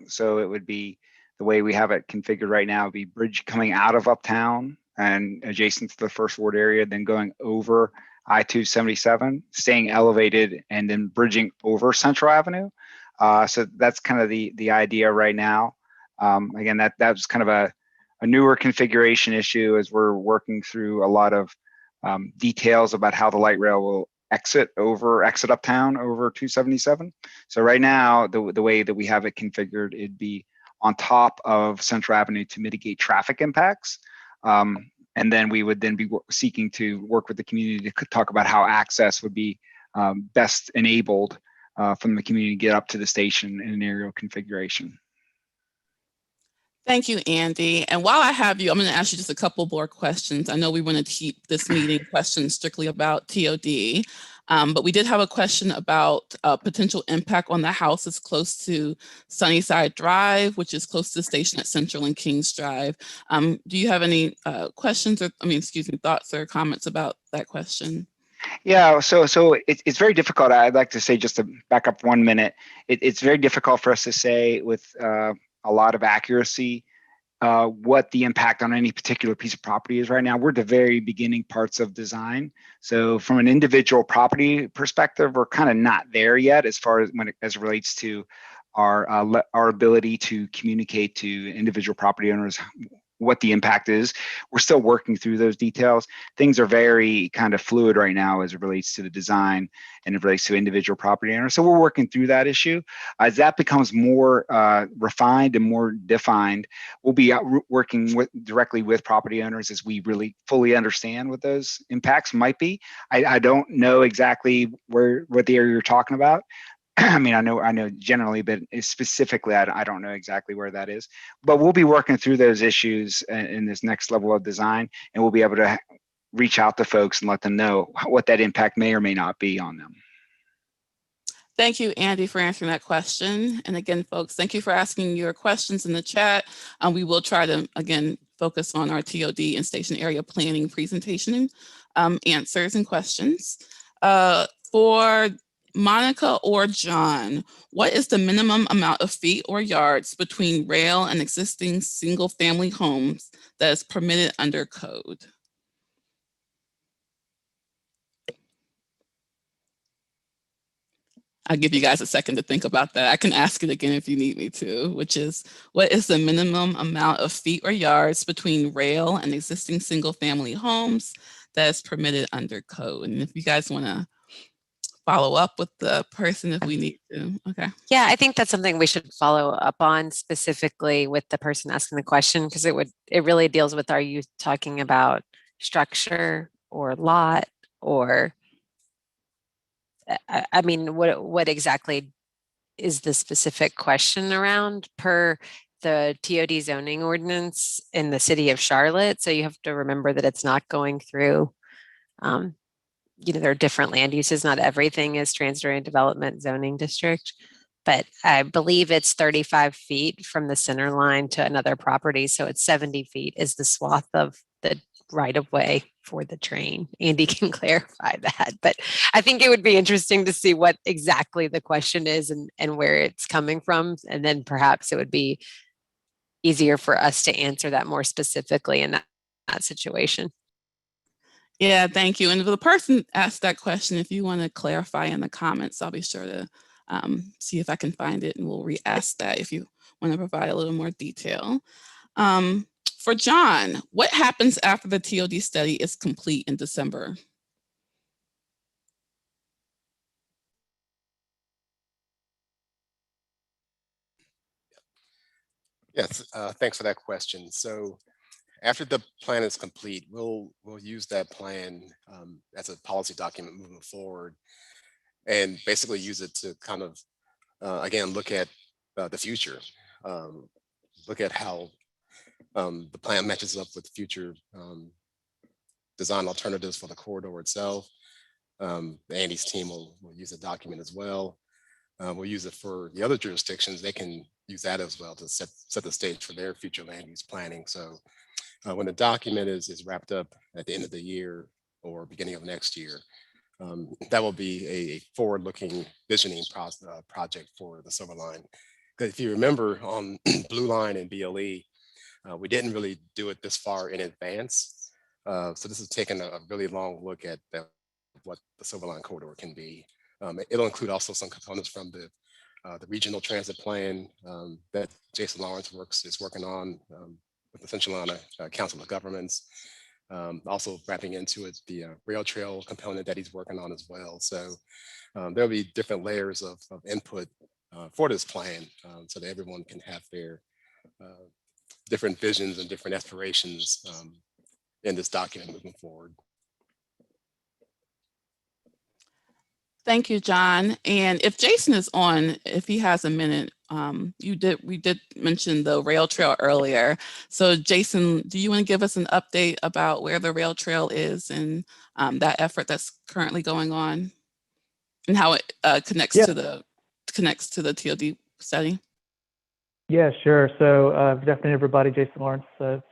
So it would be, the way we have it configured right now, would be bridge coming out of Uptown and adjacent to the First Ward area, then going over I-277, staying elevated, and then bridging over Central Avenue. So that's kind of the idea right now. Again, that was kind of a newer configuration issue as we're working through a lot of details about how the light rail will exit Uptown over 277. So right now, the way that we have it configured, it'd be on top of Central Avenue to mitigate traffic impacts. And then we would then be seeking to work with the community to talk about how access would be best enabled from the community to get up to the station in an aerial configuration. Thank you, Andy. And while I have you, I'm going to ask you just a couple more questions. I know we want to keep this meeting questions strictly about TOD, but we did have a question about potential impact on the houses close to Sunnyside Drive, which is close to the station at Central and Kings Drive. Do you have any questions or, thoughts or comments about that question? Yeah, so it's very difficult. I'd like to say, just to back up 1 minute, it's very difficult for us to say with a lot of accuracy what the impact on any particular piece of property is right now. We're at the very beginning parts of design. So from an individual property perspective, we're kind of not there yet as far as as it relates to our ability to communicate to individual property owners what the impact is. We're still working through those details. Things are very kind of fluid right now as it relates to the design and it relates to individual property owners. So we're working through that issue. As that becomes more refined and more defined, we'll be working directly with property owners as we really fully understand what those impacts might be. I don't know exactly what the area you're talking about. I mean, I know generally, but specifically, I don't know exactly where that is. But we'll be working through those issues in this next level of design, and we'll be able to reach out to folks and let them know what that impact may or may not be on them. Thank you, Andy, for answering that question. And again, folks, thank you for asking your questions in the chat. We will try to, again, focus on our TOD and station area planning presentation answers and questions. For Monica or John, what is the minimum amount of feet or yards between rail and existing single-family homes that is permitted under code? I'll give you guys a second to think about that. I can ask it again if you need me to, which is, what is the minimum amount of feet or yards between rail and existing single family homes that is permitted under code? And if you guys want to follow up with the person if we need to. Okay. Yeah, I think that's something we should follow up on specifically with the person asking the question, because it really deals with, are you talking about structure or lot, or I mean, what exactly is the specific question around per the TOD zoning ordinance in the city of Charlotte? So you have to remember that it's not going through, there are different land uses. Not everything is transit development zoning district, but I believe it's 35 feet from the center line to another property. So it's 70 feet is the swath of the right of way for the train. Andy can clarify that, but I think it would be interesting to see what exactly the question is and where it's coming from. And then perhaps it would be easier for us to answer that more specifically in that situation. Yeah, thank you. And if the person asked that question, if you want to clarify in the comments, I'll be sure to see if I can find it, and we'll re-ask that if you want to provide a little more detail. For John, what happens after the TOD study is complete in December? Yes, thanks for that question. So after the plan is complete, we'll use that plan as a policy document moving forward, and basically use it to kind of, again, look at the future, look at how the plan matches up with future design alternatives for the corridor itself. Andy's team will use the document as well. We'll use it for the other jurisdictions. They can use that as well to set the stage for their future land use planning. So when the document is wrapped up at the end of the year or beginning of next year, that will be a forward-looking visioning project for the Silver Line. Because if you remember on Blue Line and BLE, we didn't really do it this far in advance. So this is taking a really long look at what the Silver Line corridor can be. It'll include also some components from the regional transit plan that Jason Lawrence is working on with the Central Carolina Council of Governments. Also wrapping into it the rail trail component that he's working on as well. So there'll be different layers of input for this plan so that everyone can have their different visions and different aspirations in this document moving forward. Thank you, John. And if Jason is on, if he has a minute, we did mention the rail trail earlier. So Jason, do you want to give us an update about where the rail trail is and that effort that's currently going on, and how it connects to the TOD study? Yeah, sure. So definitely everybody, Jason Lawrence,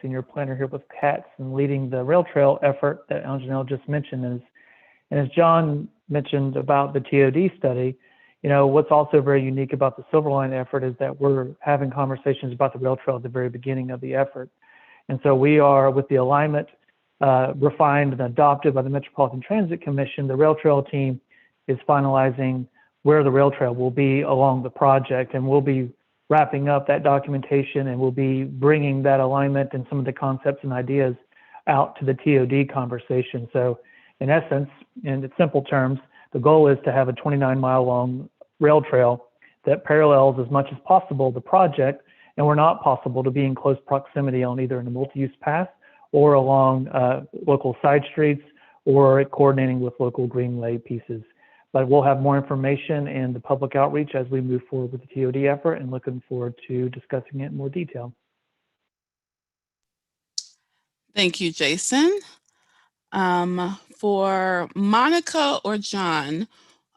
senior planner here with CATS and leading the rail trail effort that Anjanelle just mentioned. And as John mentioned about the TOD study, what's also very unique about the Silver Line effort is that we're having conversations about the rail trail at the very beginning of the effort. And so we are, with the alignment refined and adopted by the Metropolitan Transit Commission, the rail trail team is finalizing where the rail trail will be along the project, and we'll be wrapping up that documentation, and we'll be bringing that alignment and some of the concepts and ideas out to the TOD conversation. So in essence, in its simple terms, the goal is to have a 29-mile long rail trail that parallels as much as possible the project, and where not possible, to be in close proximity on either in a multi-use path or along local side streets, or coordinating with local greenway pieces. But we'll have more information and the public outreach as we move forward with the TOD effort, and looking forward to discussing it in more detail. Thank you, Jason. For Monica or John,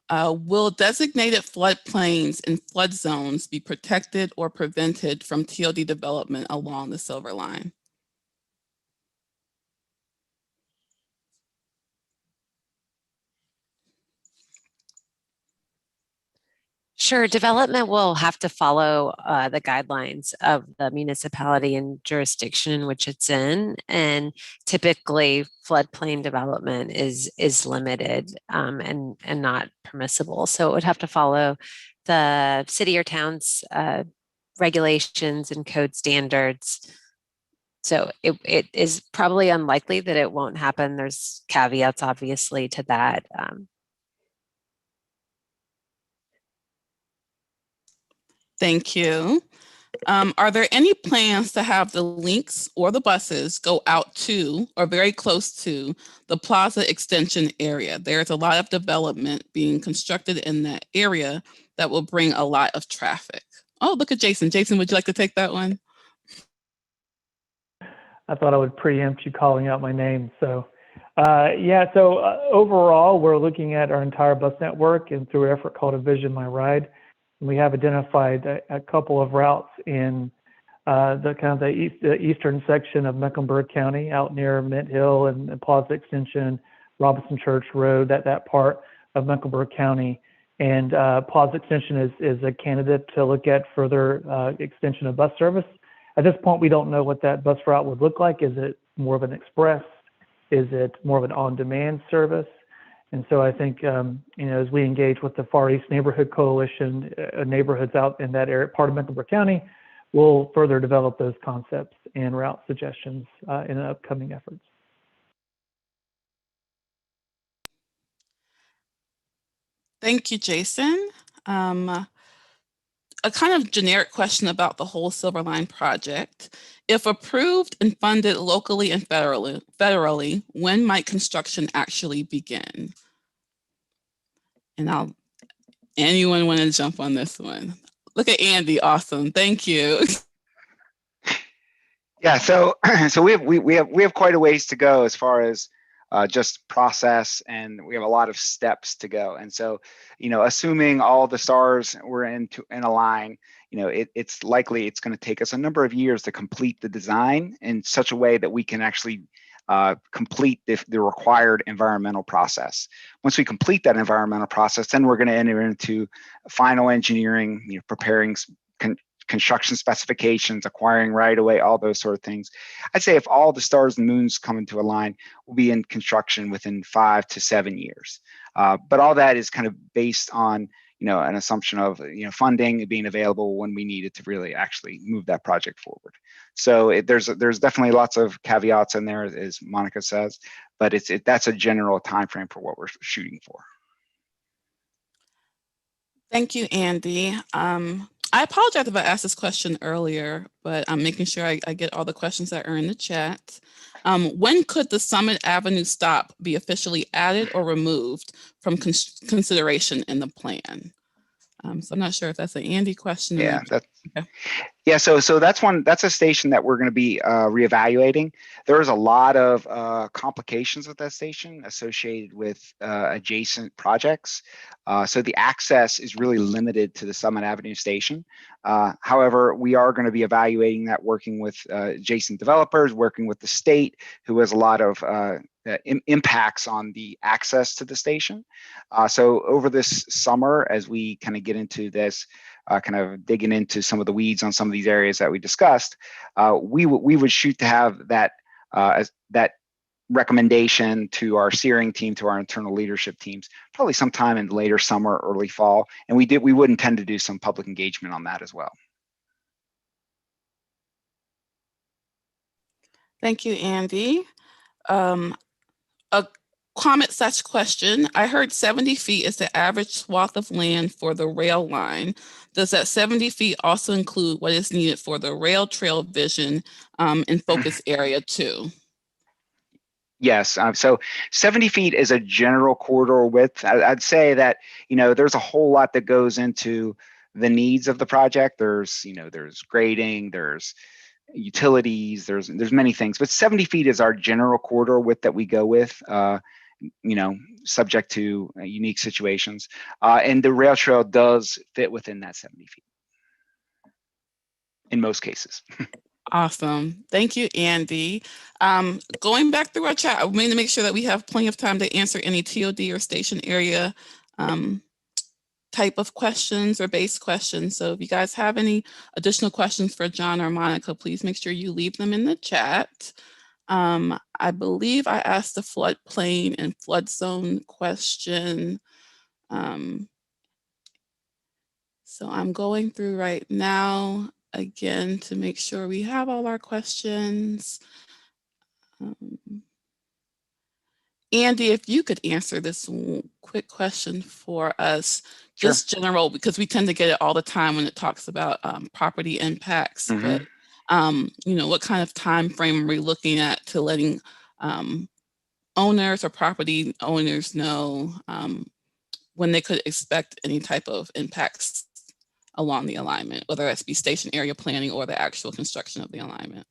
will designated floodplains and flood zones be protected or prevented from TOD development along the Silver Line? Sure, development will have to follow the guidelines of the municipality and jurisdiction in which it's in, and typically floodplain development is limited and not permissible. So it would have to follow the city or town's regulations and code standards. So it is probably unlikely that it won't happen. There's caveats, obviously, to that. Thank you. Are there any plans to have the LYNX or the buses go out to or very close to the plaza extension area? There's a lot of development being constructed in that area that will bring a lot of traffic. Oh, look at Jason. Jason, would you like to take that one? I thought I would preempt you calling out my name. So, overall, we're looking at our entire bus network and through an effort called A Vision My Ride. We have identified a couple of routes in the eastern section of Mecklenburg County, out near Mint Hill and Plaza Extension, Robinson Church Road, that part of Mecklenburg County. And Plaza Extension is a candidate to look at further extension of bus service. At this point, we don't know what that bus route would look like. Is it more of an express? Is it more of an on-demand service? And so I think, as we engage with the Far East Neighborhood Coalition, neighborhoods out in that area, part of Mecklenburg County, we'll further develop those concepts and route suggestions in upcoming efforts. Thank you, Jason. A kind of generic question about the whole Silver Line project. If approved and funded locally and federally, when might construction actually begin? And anyone want to jump on this one? Look at Andy, awesome, thank you. Yeah, so we have quite a ways to go as far as just process, and we have a lot of steps to go. And so, assuming all the stars were in a line, it's likely it's going to take us a number of years to complete the design in such a way that we can actually complete the required environmental process. Once we complete that environmental process, then we're going to enter into final engineering, preparing construction specifications, acquiring right of way, all those sort of things. I'd say if all the stars and moons come into a line, we'll be in construction within 5 to 7 years. But all that is kind of based on an assumption of funding being available when we need it to really actually move that project forward. So there's definitely lots of caveats in there, as Monica says, but that's a general time frame for what we're shooting for. Thank you, Andy. I apologize if I asked this question earlier, but I'm making sure I get all the questions that are in the chat. When could the Summit Avenue stop be officially added or removed from consideration in the plan? So I'm not sure if that's an Andy question. Yeah, yeah. So that's a station that we're going to be reevaluating. There's a lot of complications with that station associated with adjacent projects. So the access is really limited to the Summit Avenue station. However, we are going to be evaluating that, working with adjacent developers, working with the state, who has a lot of impacts on the access to the station. So over this summer, as we kind of get into this, kind of digging into some of the weeds on some of these areas that we discussed, we would shoot to have that that recommendation to our steering team, to our internal leadership teams, probably sometime in later summer, early fall. And we would intend to do some public engagement on that as well. Thank you, Andy. A comment/question. I heard 70 feet is the average swath of land for the rail line. Does that 70 feet also include what is needed for the rail trail vision and focus area too? Yes, so 70 feet is a general corridor width. I'd say that, there's a whole lot that goes into the needs of the project. There's grading, there's utilities, there's many things, but 70 feet is our general corridor width that we go with, subject to unique situations. And the rail trail does fit within that 70 feet in most cases. Awesome. Thank you, Andy. Going back through our chat, I want to make sure that we have plenty of time to answer any TOD or station area type of questions or base questions. So if you guys have any additional questions for John or Monica, please make sure you leave them in the chat. I believe I asked the floodplain and flood zone question. So I'm going through right now again to make sure we have all our questions. Andy, if you could answer this quick question for us, Sure. just general, because we tend to get it all the time when it talks about property impacts, but you know, what kind of time frame are we looking at to letting owners or property owners know when they could expect any type of impacts along the alignment, whether that's be station area planning or the actual construction of the alignment?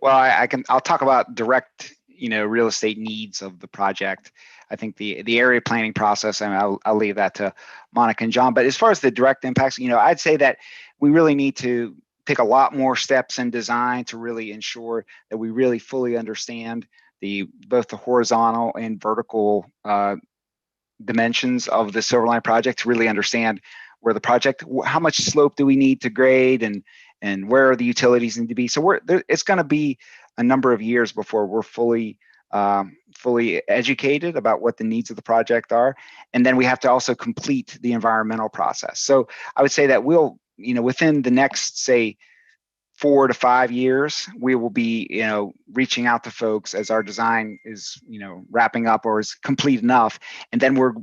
Well, I'll talk about direct, you know, real estate needs of the project. I think the area planning process, and I'll leave that to Monica and John. But as far as the direct impacts, you know, I'd say that we really need to take a lot more steps in design to really ensure that we really fully understand both the horizontal and vertical dimensions of the Silverline project, to really understand where the project, how much slope do we need to grade, and where are the utilities need to be. So it's going to be a number of years before we're fully educated about what the needs of the project are. And then we have to also complete the environmental process. So I would say that we'll, you know, within the next, say, 4 to 5 years, we will be, you know, reaching out to folks as our design is, you know, wrapping up or is complete enough. And then we're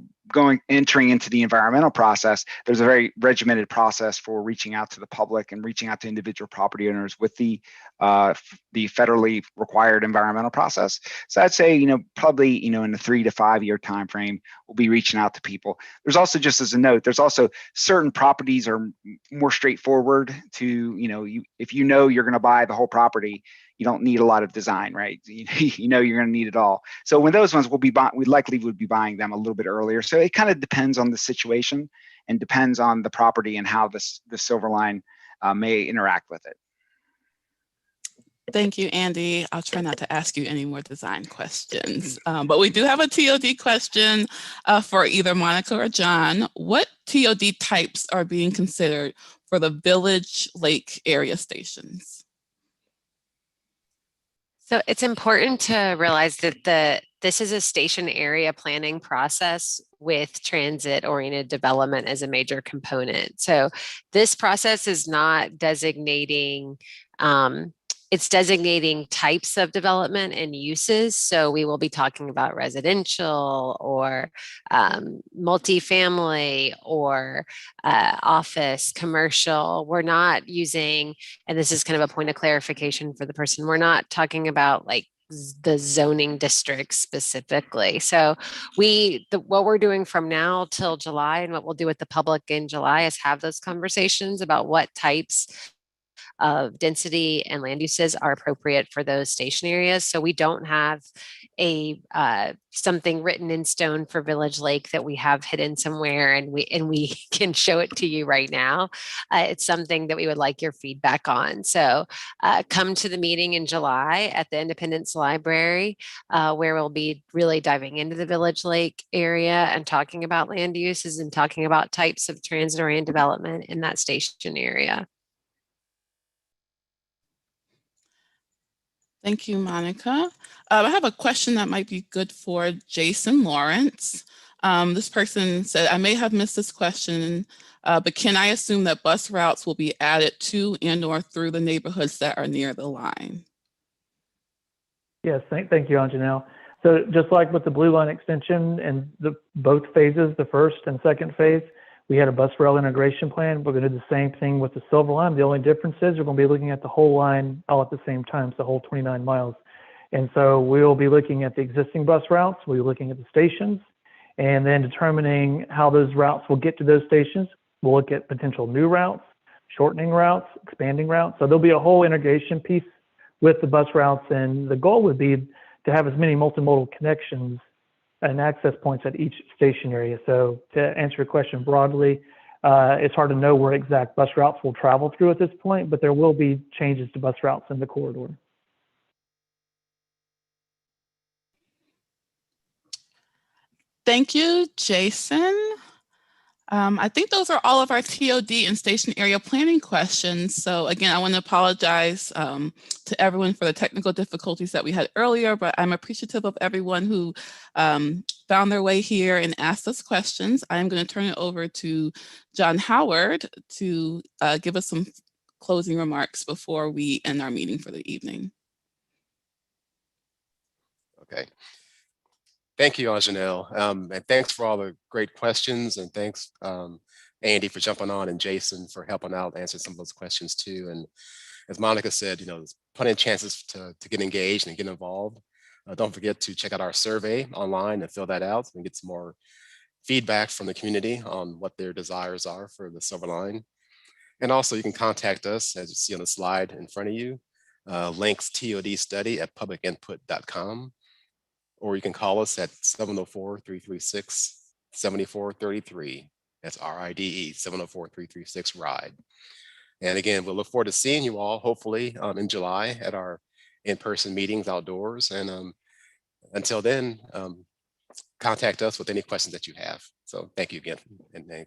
entering into the environmental process. There's a very regimented process for reaching out to the public and reaching out to individual property owners with the federally required environmental process. So I'd say, you know, probably, you know, in the 3 to 5 year time frame, we'll be reaching out to people. There's also, just as a note, there's also certain properties are more straightforward to, you know, if you know you're going to buy the whole property, you don't need a lot of design, right? You know you're going to need it all. So when those ones we likely would be buying them a little bit earlier. So it kind of depends on the situation and depends on the property and how the Silverline may interact with it. Thank you, Andy. I'll try not to ask you any more design questions, but we do have a TOD question for either Monica or John. What TOD types are being considered for the Village Lake area stations? So it's important to realize that this is a station area planning process with transit-oriented development as a major component. So this process is not designating, it's designating types of development and uses. So we will be talking about residential or multifamily or office, commercial. We're not using, and this is kind of a point of clarification for the person, we're not talking about like the zoning districts specifically. So what we're doing from now till July and what we'll do with the public in July is have those conversations about what types of density and land uses are appropriate for those station areas. So we don't have a something written in stone for Village Lake that we have hidden somewhere and we can show it to you right now. It's something that we would like your feedback on. So come to the meeting in July at the Independence Library, where we'll be really diving into the Village Lake area and talking about land uses and talking about types of transit-oriented development in that station area. Thank you, Monica. I have a question that might be good for Jason Lawrence. This person said, I may have missed this question, but can I assume that bus routes will be added to and or through the neighborhoods that are near the line? Yes, thank you, Anjanelle. So just like with the Blue Line extension and both phases, the first and second phase, we had a bus rail integration plan. We're going to do the same thing with the Silver Line. The only difference is we're going to be looking at the whole line all at the same time, so the whole 29 miles. And so we'll be looking at the existing bus routes. We'll be looking at the stations and then determining how those routes will get to those stations. We'll look at potential new routes, shortening routes, expanding routes. So there'll be a whole integration piece with the bus routes. And the goal would be to have as many multimodal connections and access points at each station area. So to answer your question broadly, it's hard to know where exact bus routes will travel through at this point, but there will be changes to bus routes in the corridor. Thank you, Jason. I think those are all of our TOD and station area planning questions. So again, I want to apologize to everyone for the technical difficulties that we had earlier, but I'm appreciative of everyone who found their way here and asked us questions. I'm going to turn it over to John Howard to give us some closing remarks before we end our meeting for the evening. Okay. Thank you, Anjanelle. And thanks for all the great questions. And thanks, Andy, for jumping on, and Jason for helping out, answering some of those questions too. And as Monica said, there's plenty of chances to get engaged and get involved. Don't forget to check out our survey online and fill that out and get some more feedback from the community on what their desires are for the Silver Line. And also you can contact us, as you see on the slide in front of you, LYNX TOD study at publicinput.com. Or you can call us at 704-336-7433. That's RIDE, 704-336-RIDE. And again, we'll look forward to seeing you all, hopefully in July at our in-person meetings outdoors. And until then, contact us with any questions that you have. So thank you again. And